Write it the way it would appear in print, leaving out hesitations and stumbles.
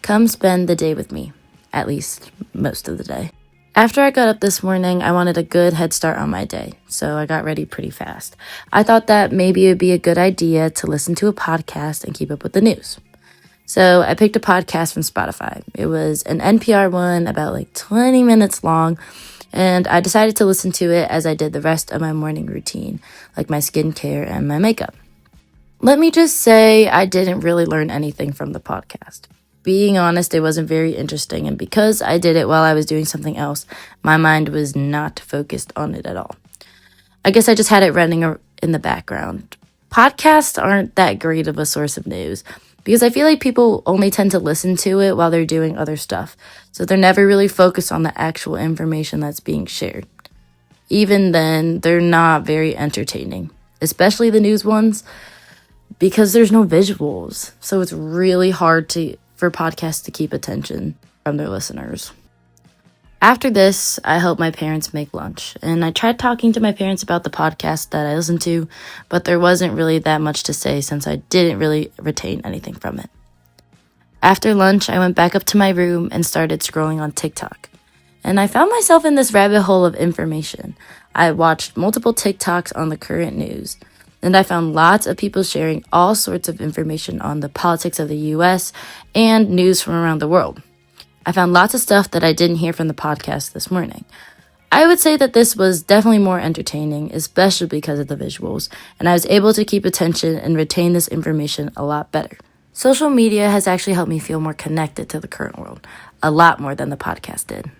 Come spend the day with me, at least most of the day. After I got up this morning, I wanted a good head start on my day, so I got ready pretty fast. I thought that maybe it would be a good idea to listen to a podcast and keep up with the news. So I picked a podcast from Spotify. It was an NPR one, about 20 minutes long, and I decided to listen to it as I did the rest of my morning routine, like my skincare and my makeup. Let me just say I didn't really learn anything from the podcast. Being honest, it wasn't very interesting, and because I did it while I was doing something else, my mind was not focused on it at all. I guess I just had it running in the background. Podcasts aren't that great of a source of news, because I feel like people only tend to listen to it while they're doing other stuff, so they're never really focused on the actual information that's being shared. Even then, they're not very entertaining, especially the news ones, because there's no visuals, so it's really hard for podcasts to keep attention from their listeners. After this, I helped my parents make lunch, and I tried talking to my parents about the podcast that I listened to, but there wasn't really that much to say since I didn't really retain anything from it. After lunch, I went back up to my room and started scrolling on TikTok, and I found myself in this rabbit hole of information. I watched multiple TikToks on the current news, and I found lots of people sharing all sorts of information on the politics of the US and news from around the world. I found lots of stuff that I didn't hear from the podcast this morning. I would say that this was definitely more entertaining, especially because of the visuals, and I was able to keep attention and retain this information a lot better. Social media has actually helped me feel more connected to the current world, a lot more than the podcast did.